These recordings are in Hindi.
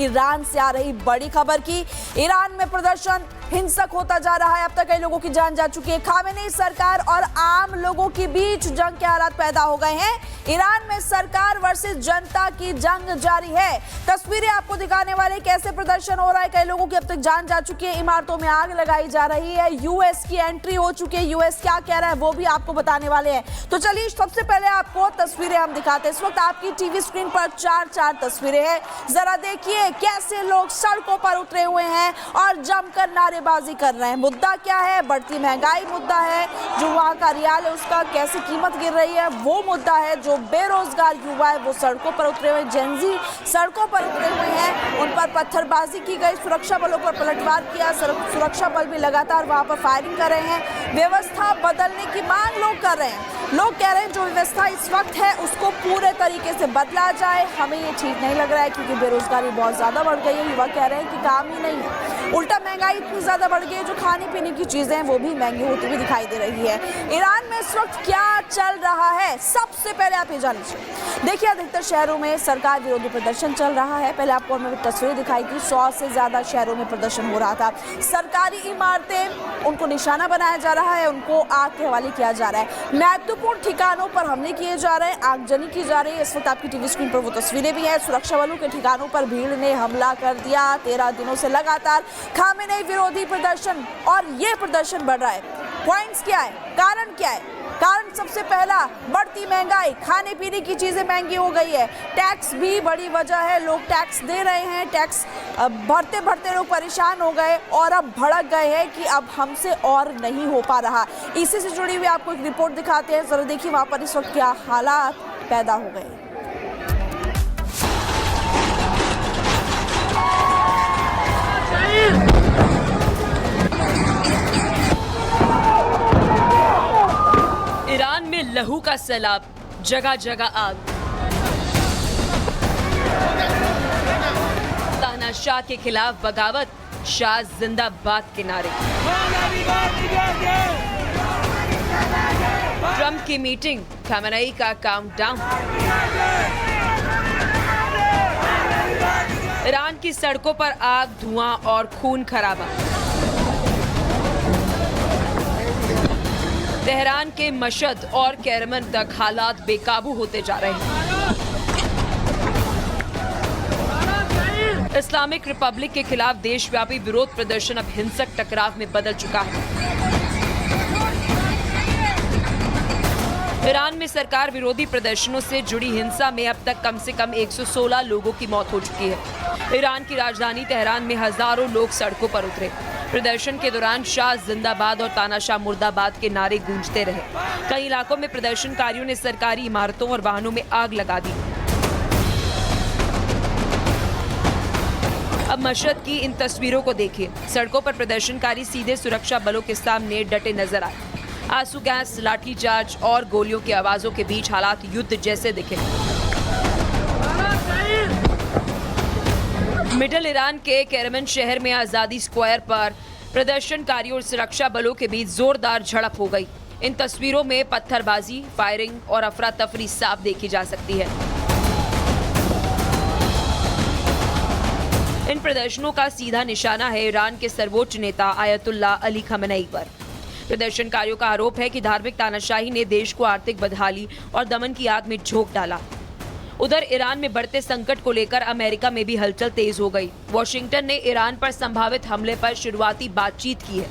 ईरान से आ रही बड़ी खबर की। ईरान में प्रदर्शन हिंसक होता जा रहा है। अब तक कई लोगों की जान जा चुकी है। खामेनेई सरकार और आम लोगों के बीच जंग के हालात पैदा हो गए हैं। ईरान में सरकार वर्सेस जनता की जंग जारी है। तस्वीरें आपको दिखाने वाले कैसे प्रदर्शन हो रहा है। कई लोगों की अब तक जान जा चुकी है। इमारतों में आग लगाई जा रही है। यूएस की एंट्री हो चुकी है। यूएस क्या कह रहा है वो भी आपको बताने वाले हैं। तो चलिए सबसे पहले आपको तस्वीरें हम दिखाते हैं। इस वक्त आपकी टीवी स्क्रीन पर चार तस्वीरें हैं। जरा देखिए कैसे लोग सड़कों पर उतरे हुए हैं और जमकर नारेबाजी कर रहे हैं। मुद्दा क्या है? बढ़ती महंगाई मुद्दा है। जो वहां का रियाल है उसका कैसे कीमत गिर रही है वो मुद्दा है। जो बेरोजगार युवा है वो सड़कों पर उतरे हुए, जेनजी सड़कों पर उतरे हुए हैं। उन पर पत्थरबाजी की गई, सुरक्षा बलों पर पलटवार किया। सुरक्षा बल भी लगातार वहां पर फायरिंग कर रहे हैं। व्यवस्था बदलने की मांग लोग कर रहे हैं। लोग कह रहे हैं जो व्यवस्था इस वक्त है उसको पूरे तरीके से बदला जाए। हमें ये ठीक नहीं लग रहा है क्योंकि बेरोजगारी बहुत ज्यादा बढ़ गई है। युवा कह रहे हैं कि काम ही नहीं है, उल्टा महंगाई इतनी ज्यादा बढ़ गई है जो खाने पीने की चीजें हैं वो भी महंगी होती हुई दिखाई दे रही है। ईरान में इस वक्त क्या चल रहा है सबसे पहले आप ये जान लीजिए। देखिए अधिकतर शहरों में सरकार विरोधी प्रदर्शन चल रहा है। पहले आपको मैं तस्वीरें दिखाई थी। 100 से ज्यादा शहरों में प्रदर्शन हो रहा था। सरकारी इमारतें उनको निशाना बनाया जा रहा है, उनको आग के हवाले किया जा रहा है। महत्वपूर्ण ठिकानों पर हमले किए जा रहे हैं, आगजनी की जा रही है। इस वक्त आपकी टीवी स्क्रीन पर वो तस्वीरें भी हैं। सुरक्षा बलों के ठिकानों पर भीड़ ने हमला कर दिया। 13 दिनों से लगातार खामेनेई विरोधी प्रदर्शन और ये प्रदर्शन बढ़ रहा है। पॉइंट्स क्या है? कारण क्या है? कारण सबसे पहला बढ़ती महंगाई, खाने पीने की चीजें महंगी हो गई है। टैक्स भी बड़ी वजह है। लोग टैक्स दे रहे हैं, टैक्स भरते भरते लोग परेशान हो गए और अब भड़क गए हैं कि अब हमसे और नहीं हो पा रहा। इसी से जुड़ी हुई आपको एक रिपोर्ट दिखाते हैं। जरा देखिए वहां पर इस वक्त क्या हालात पैदा हो गए। ईरान में लहू का सैलाब, जगह जगह आग। तानाशाह के खिलाफ बगावत, शाह जिंदाबाद के नारे। ट्रंप की मीटिंग, खामेनेई का काउंटडाउन। ईरान की सड़कों पर आग, धुआं और खून खराबा। तेहरान के मशहद और केरमन तक हालात बेकाबू होते जा रहे हैं। इस्लामिक रिपब्लिक के खिलाफ देशव्यापी विरोध प्रदर्शन अब हिंसक टकराव में बदल चुका है। ईरान में सरकार विरोधी प्रदर्शनों से जुड़ी हिंसा में अब तक कम से कम 116 लोगों की मौत हो चुकी है। ईरान की राजधानी तेहरान में हजारों लोग सड़कों पर उतरे। प्रदर्शन के दौरान शाह जिंदाबाद और तानाशाह मुर्दाबाद के नारे गूंजते रहे। कई इलाकों में प्रदर्शनकारियों ने सरकारी इमारतों और वाहनों में आग लगा दी। अब मशहद की इन तस्वीरों को देखिए। सड़कों पर प्रदर्शनकारी सीधे सुरक्षा बलों के सामने डटे नजर आए। आंसू गैस, लाठीचार्ज और गोलियों की आवाजों के बीच हालात युद्ध जैसे दिखे। मिडल ईरान के केरमन शहर में आजादी स्क्वायर पर प्रदर्शनकारियों और सुरक्षा बलों के बीच जोरदार झड़प हो गई। इन तस्वीरों में पत्थरबाजी, फायरिंग और अफरा तफरी साफ देखी जा सकती है। इन प्रदर्शनों का सीधा निशाना है ईरान के सर्वोच्च नेता आयतुल्लाह अली खामेनेई पर। प्रदर्शनकारियों का आरोप है कि धार्मिक तानाशाही ने देश को आर्थिक बदहाली और दमन की आग में झोंक डाला। उधर ईरान में बढ़ते संकट को लेकर अमेरिका में भी हलचल तेज हो गई। वॉशिंगटन ने ईरान पर संभावित हमले पर शुरुआती बातचीत की है।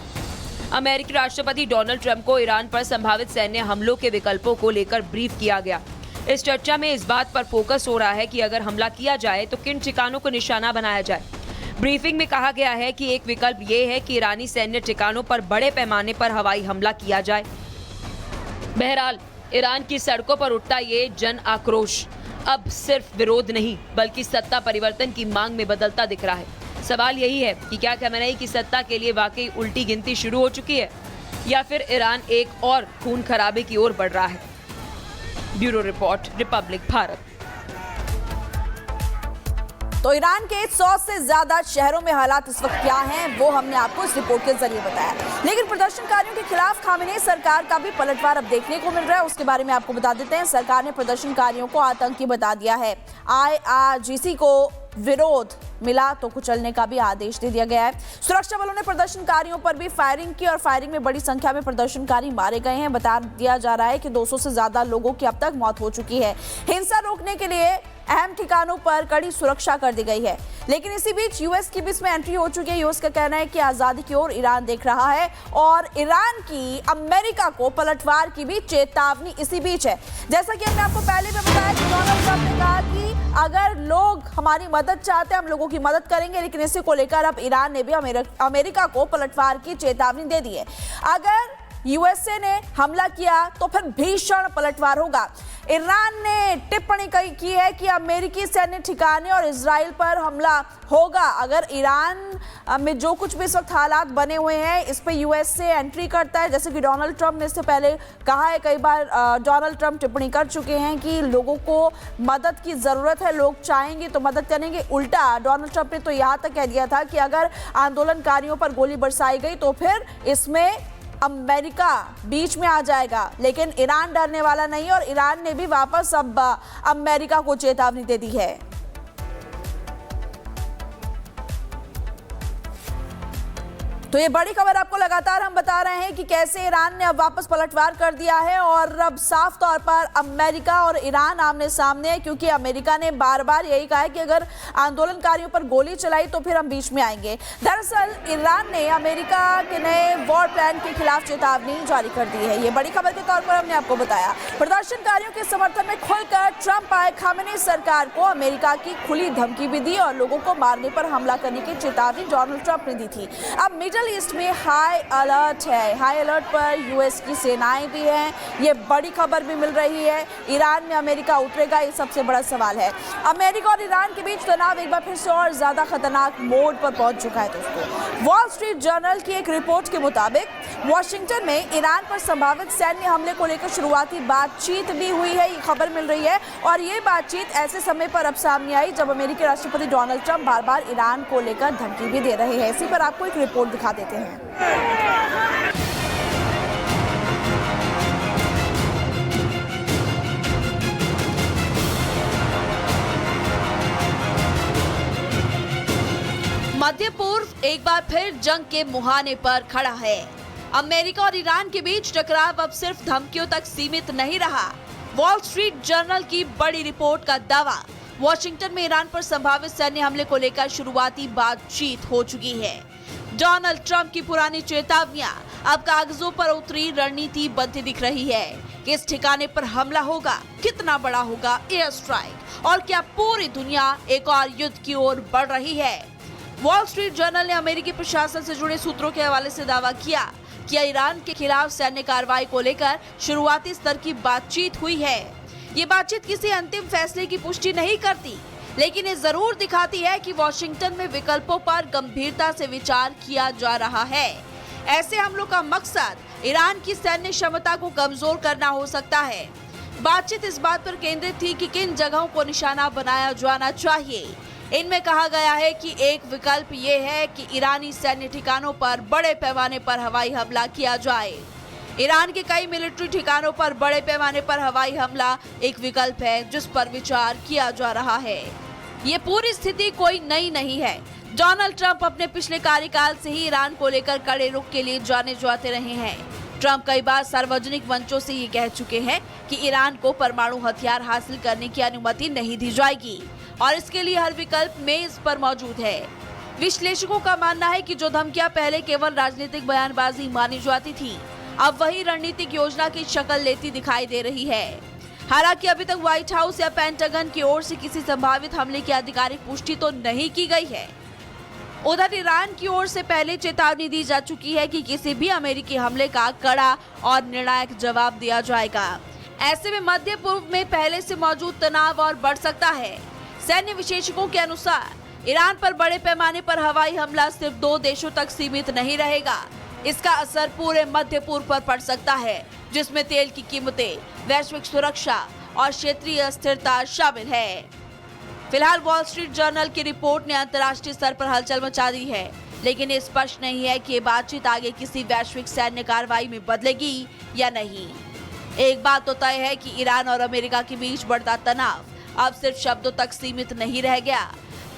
अमेरिकी राष्ट्रपति डोनाल्ड ट्रंप को ईरान पर संभावित सैन्य हमलों के विकल्पों को लेकर ब्रीफ किया गया। इस चर्चा में इस बात पर फोकस हो रहा है कि अगर हमला किया जाए तो किन ठिकानों को निशाना बनाया जाए। ब्रीफिंग में कहा गया है कि एक विकल्प ये है कि ईरानी सैन्य ठिकानों पर बड़े पैमाने पर हवाई हमला किया जाए। बहरहाल ईरान की सड़कों पर उठता ये जन आक्रोश अब सिर्फ विरोध नहीं बल्कि सत्ता परिवर्तन की मांग में बदलता दिख रहा है। सवाल यही है कि क्या खामेनेई की सत्ता के लिए वाकई उल्टी गिनती शुरू हो चुकी है या फिर ईरान एक और खून खराबे की ओर बढ़ रहा है। Bureau report, Republic Bharat. तो ईरान के 100 से ज्यादा शहरों में हालात इस वक्त क्या हैं वो हमने आपको इस रिपोर्ट के जरिए बताया। लेकिन प्रदर्शनकारियों के खिलाफ खामेनेई सरकार का भी पलटवार अब देखने को मिल रहा है। उसके बारे में आपको बता देते हैं। सरकार ने प्रदर्शनकारियों को आतंकी बता दिया है। IRGC को विरोध मिला तो कुचलने का भी आदेश दे दिया गया है। सुरक्षा बलों ने प्रदर्शनकारियों पर भी फायरिंग की और फायरिंग में बड़ी संख्या में प्रदर्शनकारी मारे गए हैं। बता दिया जा रहा है कि 200 से ज्यादा लोगों की अब तक मौत हो चुकी है। हिंसा रोकने के लिए अहम ठिकानों पर कड़ी सुरक्षा कर दी गई है। लेकिन इसी बीच यूएस की भी इसमें एंट्री हो चुकी है। यूएस का कहना है कि आजादी की ओर ईरान देख रहा है और ईरान की अमेरिका को पलटवार की भी चेतावनी इसी बीच है। जैसा कि हमने आपको पहले भी बताया कि डोनाल्ड ट्रंप ने कहा कि अगर लोग हमारी मदद चाहते हैं हम लोगों की मदद करेंगे, लेकिन इसी को लेकर अब ईरान ने भी अमेरिका को पलटवार की चेतावनी दे दी है। अगर यूएसए ने हमला किया तो फिर भीषण पलटवार होगा। ईरान ने टिप्पणी की है कि अमेरिकी सैन्य ठिकाने और इजराइल पर हमला होगा अगर ईरान में जो कुछ भी इस वक्त हालात बने हुए हैं इस पे यूएसए एंट्री करता है। जैसे कि डोनाल्ड ट्रंप ने इससे पहले कहा है, कई बार डोनाल्ड ट्रंप टिप्पणी कर चुके हैं कि लोगों को मदद की जरूरत है, लोग चाहेंगे तो मदद करेंगे। उल्टा डोनाल्ड ट्रंप ने तो यहाँ तक कह दिया था कि अगर आंदोलनकारियों पर गोली बरसाई गई तो फिर इसमें अमेरिका बीच में आ जाएगा। लेकिन ईरान डरने वाला नहीं और ईरान ने भी वापस अब अमेरिका को चेतावनी दे दी है। तो ये बड़ी खबर आपको लगातार हम बता रहे हैं कि कैसे ईरान ने अब वापस पलटवार कर दिया है और अब साफ तौर पर अमेरिका और ईरान आमने सामने है, क्योंकि अमेरिका ने बार बार यही कहा है कि अगर आंदोलनकारियों पर गोली चलाई तो फिर हम बीच में आएंगे। दरअसल ईरान ने अमेरिका के नए वॉर प्लान के खिलाफ चेतावनी जारी कर दी है। ये बड़ी खबर के तौर पर हमने आपको बताया। प्रदर्शनकारियों के समर्थन में खुलकर ट्रंप आए खामेनी सरकार को अमेरिका की खुली धमकी भी दी और लोगों को मारने पर हमला करने की चेतावनी डोनाल्ड ट्रंप ने दी थी। अब मिडल ईस्ट में हाई अलर्ट है। हाई अलर्ट पर यूएस की सेनाएं भी हैं। ये बड़ी खबर भी मिल रही है। ईरान में अमेरिका उतरेगा, ये सबसे बड़ा सवाल है। अमेरिका और ईरान के बीच तनाव एक बार फिर से और ज्यादा खतरनाक मोड पर पहुंच चुका है। दोस्तों, वॉल स्ट्रीट जर्नल की एक रिपोर्ट के मुताबिक वॉशिंगटन में ईरान पर संभावित सैन्य हमले को लेकर शुरुआती बातचीत भी हुई है। ये खबर मिल रही है और ये बातचीत ऐसे समय पर अब सामने आई जब अमेरिकी राष्ट्रपति डोनाल्ड ट्रंप बार बार ईरान को लेकर धमकी भी दे रहे हैं। इसी पर आपको एक रिपोर्ट दिखा देते हैं। मध्य पूर्व एक बार फिर जंग के मुहाने पर खड़ा है। अमेरिका और ईरान के बीच टकराव अब सिर्फ धमकियों तक सीमित नहीं रहा। वॉल स्ट्रीट जर्नल की बड़ी रिपोर्ट का दावा, वॉशिंगटन में ईरान पर संभावित सैन्य हमले को लेकर शुरुआती बातचीत हो चुकी है। डोनाल्ड ट्रंप की पुरानी चेतावनियां अब कागजों पर उतरी रणनीति बनती दिख रही है। किस ठिकाने पर हमला होगा, कितना बड़ा होगा एयर स्ट्राइक और क्या पूरी दुनिया एक और युद्ध की ओर बढ़ रही है। वॉल स्ट्रीट जर्नल ने अमेरिकी प्रशासन से जुड़े सूत्रों के हवाले से दावा किया कि ईरान के खिलाफ सैन्य कार्रवाई को लेकर शुरुआती स्तर की बातचीत हुई है। ये बातचीत किसी अंतिम फैसले की पुष्टि नहीं करती, लेकिन ये जरूर दिखाती है कि वॉशिंगटन में विकल्पों पर गंभीरता से विचार किया जा रहा है। ऐसे हमलों का मकसद ईरान की सैन्य क्षमता को कमजोर करना हो सकता है। बातचीत इस बात पर केंद्रित थी कि किन जगहों को निशाना बनाया जाना चाहिए। इनमें कहा गया है कि एक विकल्प ये है कि ईरानी सैन्य ठिकानों पर बड़े पैमाने पर हवाई हमला किया जाए। ईरान के कई मिलिट्री ठिकानों पर बड़े पैमाने पर हवाई हमला एक विकल्प है जिस पर विचार किया जा रहा है। ये पूरी स्थिति कोई नई नहीं है। डोनाल्ड ट्रंप अपने पिछले कार्यकाल से ही ईरान को लेकर कड़े रुख के लिए जाने जाते रहे हैं। ट्रंप कई बार सार्वजनिक मंचों से ये कह चुके हैं कि ईरान को परमाणु हथियार हासिल करने की अनुमति नहीं दी जाएगी और इसके लिए हर विकल्प मेज पर मौजूद है। विश्लेषकों का मानना है कि जो धमकियां पहले केवल राजनीतिक बयानबाजी मानी जाती थी, अब वही रणनीतिक योजना की शक्ल लेती दिखाई दे रही है। हालांकि अभी तक व्हाइट हाउस या पेंटागन की ओर से किसी संभावित हमले की आधिकारिक पुष्टि तो नहीं की गई है। उधर ईरान की ओर से पहले चेतावनी दी जा चुकी है कि किसी भी अमेरिकी हमले का कड़ा और निर्णायक जवाब दिया जाएगा। ऐसे में मध्य पूर्व में पहले से मौजूद तनाव और बढ़ सकता है। सैन्य विशेषज्ञों के अनुसार ईरान पर बड़े पैमाने पर हवाई हमला सिर्फ 2 देशों तक सीमित नहीं रहेगा। इसका असर पूरे मध्य पूर्व पर पड़ सकता है, जिसमें तेल की कीमतें, वैश्विक सुरक्षा और क्षेत्रीय अस्थिरता शामिल है। फिलहाल वॉल स्ट्रीट जर्नल की रिपोर्ट ने अंतर्राष्ट्रीय स्तर पर हलचल मचा दी है, लेकिन ये स्पष्ट नहीं है कि ये बातचीत आगे किसी वैश्विक सैन्य कार्रवाई में बदलेगी या नहीं। एक बात तो तय है कि ईरान और अमेरिका के बीच बढ़ता तनाव अब सिर्फ शब्दों तक सीमित नहीं रह गया,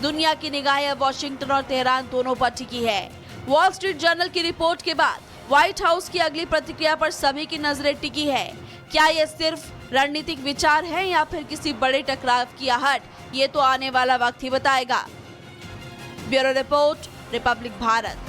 दुनिया की निगाहें अब वॉशिंगटन और तेहरान दोनों पर टिकी है। वॉल स्ट्रीट जर्नल की रिपोर्ट के बाद व्हाइट हाउस की अगली प्रतिक्रिया पर सभी की नजरें टिकी है। क्या ये सिर्फ रणनीतिक विचार है या फिर किसी बड़े टकराव की आहट, ये तो आने वाला वक्त ही बताएगा। Bureau report, Republic Bharat.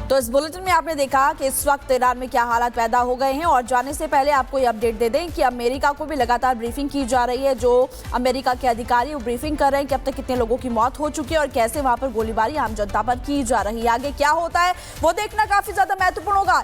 तो इस बुलेटिन में आपने देखा कि इस वक्त ईरान में क्या हालात पैदा हो गए हैं, और जाने से पहले आपको ये अपडेट दे दें कि अमेरिका को भी लगातार ब्रीफिंग की जा रही है। जो अमेरिका के अधिकारी वो ब्रीफिंग कर रहे हैं कि अब तक कितने लोगों की मौत हो चुकी है और कैसे वहां पर गोलीबारी आम जनता पर की जा रही है। आगे क्या होता है वो देखना काफी ज्यादा महत्वपूर्ण होगा।